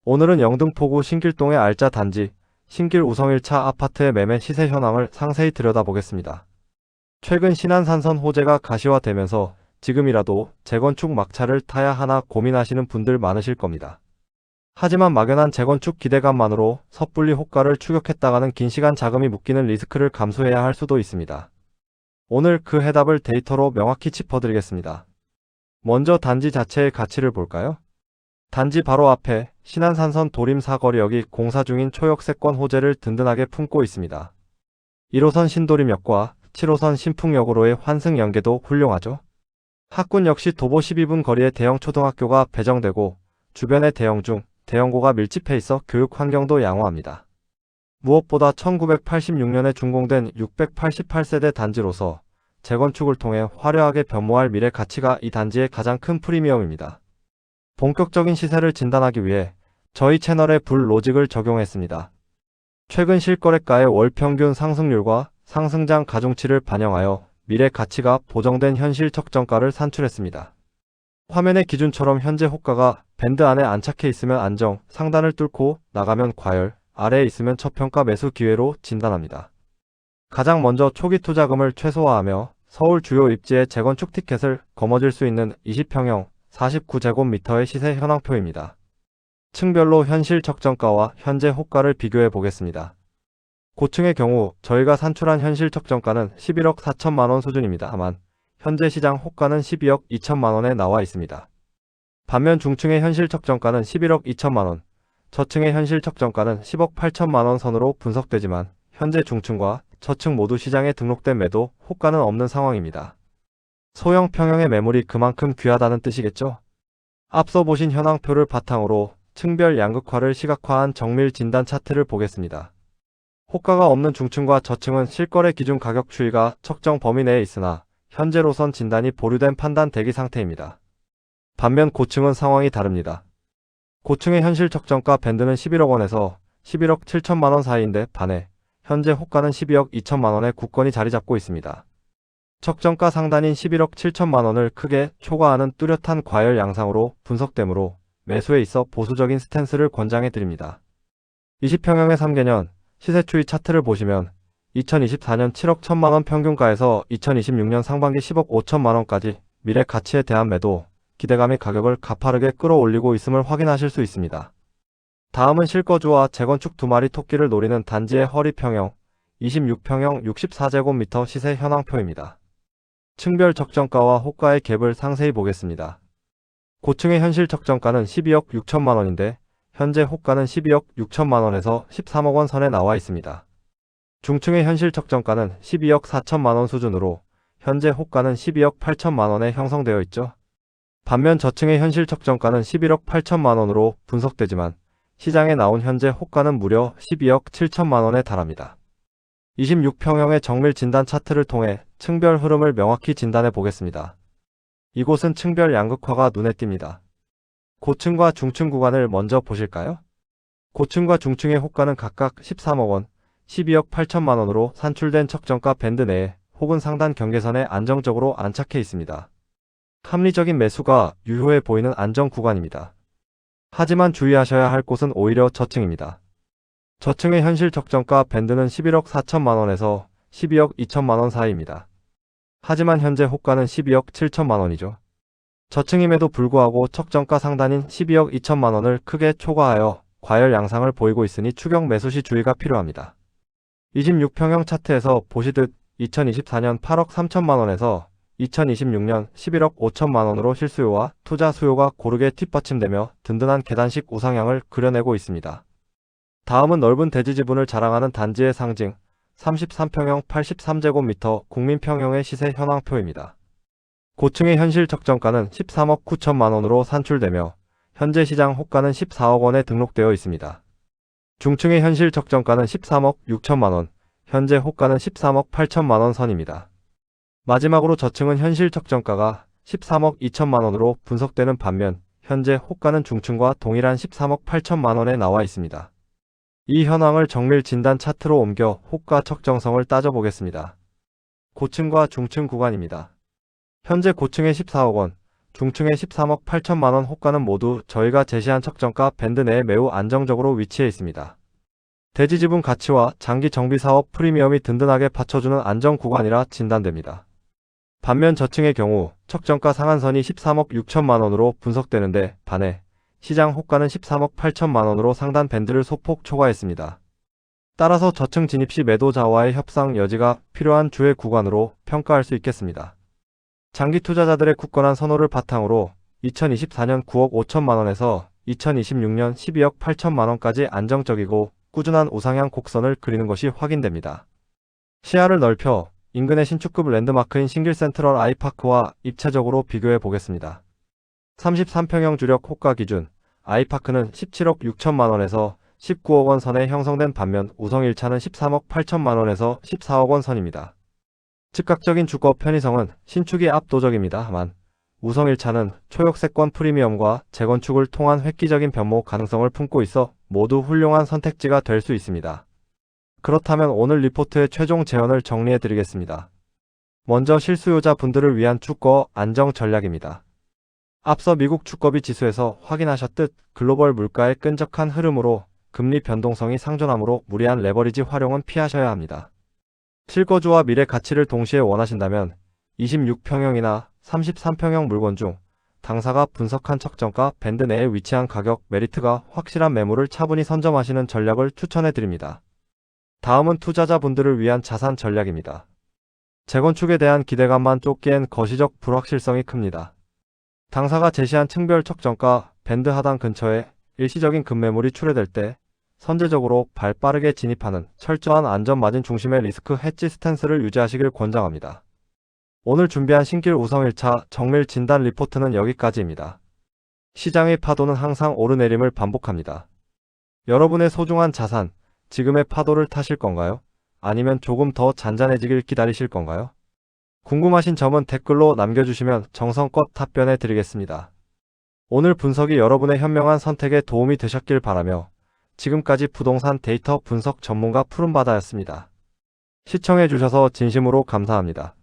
오늘은 영등포구 신길동의 알짜 단지, 신길 우성 1차 아파트의 매매 시세 현황을 상세히 들여다보겠습니다. 최근 신안산선 호재가 가시화되면서 지금이라도 재건축 막차를 타야 하나 고민하시는 분들 많으실 겁니다. 하지만 막연한 재건축 기대감만으로 섣불리 호가를 추격했다가는 긴 시간 자금이 묶이는 리스크를 감수해야 할 수도 있습니다. 오늘 그 해답을 데이터로 명확히 짚어드리겠습니다. 먼저 단지 자체의 가치를 볼까요? 단지 바로 앞에 신안산선 도림 사거리역이 공사 중인 초역세권 호재를 든든하게 품고 있습니다. 1호선 신도림역과 7호선 신풍역으로의 환승 연계도 훌륭하죠. 학군 역시 도보 12분 거리에 대형 초등학교가 배정되고 주변에 대형중, 대형고가 밀집해 있어 교육 환경도 양호합니다. 무엇보다 1986년에 준공된 688세대 단지로서 재건축을 통해 화려하게 변모할 미래 가치가 이 단지의 가장 큰 프리미엄입니다. 본격적인 시세를 진단하기 위해 저희 채널에 불 로직을 적용했습니다. 최근 실거래가의 월 평균 상승률과 상승장 가중치를 반영하여 미래 가치가 보정된 현실 적정가를 산출했습니다. 화면의 기준처럼 현재 호가가 밴드 안에 안착해 있으면 안정, 상단을 뚫고 나가면 과열, 아래에 있으면 저평가 매수 기회로 진단합니다. 가장 먼저 초기 투자금을 최소화하며 서울 주요 입지의 재건축 티켓을 거머쥘 수 있는 20평형 49제곱미터의 시세 현황표입니다. 층별로 현실 적정가와 현재 호가를 비교해 보겠습니다. 고층의 경우 저희가 산출한 현실 적정가는 11억 4천만원 수준입니다. 다만 현재 시장 호가는 12억 2천만원에 나와 있습니다. 반면 중층의 현실 적정가는 11억 2천만원, 저층의 현실 적정가는 10억 8천만원 선으로 분석되지만 현재 중층과 저층 모두 시장에 등록된 매도 호가는 없는 상황입니다. 소형 평형의 매물이 그만큼 귀하다는 뜻이겠죠? 앞서 보신 현황표를 바탕으로 층별 양극화를 시각화한 정밀 진단 차트를 보겠습니다. 호가가 없는 중층과 저층은 실거래 기준 가격 추이가 적정 범위 내에 있으나 현재로선 진단이 보류된 판단 대기 상태입니다. 반면 고층은 상황이 다릅니다. 고층의 현실 적정가 밴드는 11억 원에서 11억 7천만원 사이인데 반해 현재 호가는 12억 2천만원에 굳건히 자리 잡고 있습니다. 적정가 상단인 11억 7천만원을 크게 초과하는 뚜렷한 과열 양상으로 분석되므로 매수에 있어 보수적인 스탠스를 권장해 드립니다. 20평형의 3개년 시세추이 차트를 보시면 2024년 7억 1천만원 평균가에서 2026년 상반기 10억 5천만원까지 미래 가치에 대한 매도, 기대감이 가격을 가파르게 끌어올리고 있음을 확인하실 수 있습니다. 다음은 실거주와 재건축 두 마리 토끼를 노리는 단지의 허리평형 26평형 64제곱미터 시세 현황표입니다. 층별 적정가와 호가의 갭을 상세히 보겠습니다. 고층의 현실 적정가는 12억 6천만원인데 현재 호가는 12억 6천만원에서 13억원 선에 나와 있습니다. 중층의 현실 적정가는 12억 4천만원 수준으로 현재 호가는 12억 8천만원에 형성되어 있죠. 반면 저층의 현실 적정가는 11억 8천만원으로 분석되지만 시장에 나온 현재 호가는 무려 12억 7천만원에 달합니다. 26평형의 정밀 진단 차트를 통해 층별 흐름을 명확히 진단해 보겠습니다. 이곳은 층별 양극화가 눈에 띕니다. 고층과 중층 구간을 먼저 보실까요? 고층과 중층의 호가는 각각 13억원, 12억 8천만원으로 산출된 적정가 밴드 내에 혹은 상단 경계선에 안정적으로 안착해 있습니다. 합리적인 매수가 유효해 보이는 안정 구간입니다. 하지만 주의하셔야 할 곳은 오히려 저층입니다. 저층의 현실 적정가 밴드는 11억 4천만원에서 12억 2천만원 사이입니다. 하지만 현재 호가는 12억 7천만원이죠. 저층임에도 불구하고 적정가 상단인 12억 2천만원을 크게 초과하여 과열 양상을 보이고 있으니 추격 매수 시 주의가 필요합니다. 26평형 차트에서 보시듯 2024년 8억 3천만원에서 2026년 11억 5천만원으로 실수요와 투자 수요가 고르게 뒷받침되며 든든한 계단식 우상향을 그려내고 있습니다. 다음은 넓은 대지 지분을 자랑하는 단지의 상징 33평형 83제곱미터 국민평형의 시세 현황표입니다. 고층의 현실 적정가는 13억 9천만원으로 산출되며 현재 시장 호가는 14억원에 등록되어 있습니다. 중층의 현실 적정가는 13억 6천만원, 현재 호가는 13억 8천만원 선입니다. 마지막으로 저층은 현실 적정가가 13억 2천만원으로 분석되는 반면 현재 호가는 중층과 동일한 13억 8천만원에 나와 있습니다. 이 현황을 정밀 진단 차트로 옮겨 호가 적정성을 따져보겠습니다. 고층과 중층 구간입니다. 현재 고층의 14억원, 중층의 13억 8천만 원 호가는 모두 저희가 제시한 적정가 밴드 내에 매우 안정적으로 위치해 있습니다. 대지 지분 가치와 장기 정비 사업 프리미엄이 든든하게 받쳐주는 안정 구간이라 진단됩니다. 반면 저층의 경우 적정가 상한선이 13억 6천만 원으로 분석되는데 반해 시장 호가는 13억 8천만 원으로 상단 밴드를 소폭 초과했습니다. 따라서 저층 진입 시 매도자와의 협상 여지가 필요한 주의 구간으로 평가할 수 있겠습니다. 장기 투자자들의 굳건한 선호를 바탕으로 2024년 9억 5천만 원에서 2026년 12억 8천만 원까지 안정적이고 꾸준한 우상향 곡선을 그리는 것이 확인됩니다. 시야를 넓혀 인근의 신축급 랜드마크인 신길 센트럴 아이파크와 입체적으로 비교해 보겠습니다. 33평형 주력 호가 기준 아이파크는 17억 6천만 원에서 19억 원 선에 형성된 반면 우성 1차는 13억 8천만 원에서 14억 원 선입니다. 즉각적인 주거 편의성은 신축이 압도적입니다만 우성 1차는 초역세권 프리미엄과 재건축을 통한 획기적인 변모 가능성을 품고 있어 모두 훌륭한 선택지가 될 수 있습니다. 그렇다면 오늘 리포트의 최종 제언을 정리해 드리겠습니다. 먼저 실수요자 분들을 위한 주거 안정 전략입니다. 앞서 미국 주거비 지수에서 확인하셨듯 글로벌 물가의 끈적한 흐름으로 금리 변동성이 상존하므로 무리한 레버리지 활용은 피하셔야 합니다. 실거주와 미래 가치를 동시에 원하신다면 26평형이나 33평형 물건 중 당사가 분석한 적정가 밴드 내에 위치한 가격 메리트가 확실한 매물을 차분히 선점하시는 전략을 추천해 드립니다. 다음은 투자자분들을 위한 자산 전략입니다. 재건축에 대한 기대감만 쫓기엔 거시적 불확실성이 큽니다. 당사가 제시한 층별 적정가 밴드 하단 근처에 일시적인 급매물이 출회될 때 선제적으로 발빠르게 진입하는 철저한 안전마진 중심의 리스크 헤지 스탠스를 유지하시길 권장합니다. 오늘 준비한 신길 우성 1차 정밀 진단 리포트는 여기까지입니다. 시장의 파도는 항상 오르내림을 반복합니다. 여러분의 소중한 자산, 지금의 파도를 타실 건가요? 아니면 조금 더 잔잔해지길 기다리실 건가요? 궁금하신 점은 댓글로 남겨주시면 정성껏 답변해 드리겠습니다. 오늘 분석이 여러분의 현명한 선택에 도움이 되셨길 바라며 지금까지 부동산 데이터 분석 전문가 푸른바다였습니다. 시청해 주셔서 진심으로 감사합니다.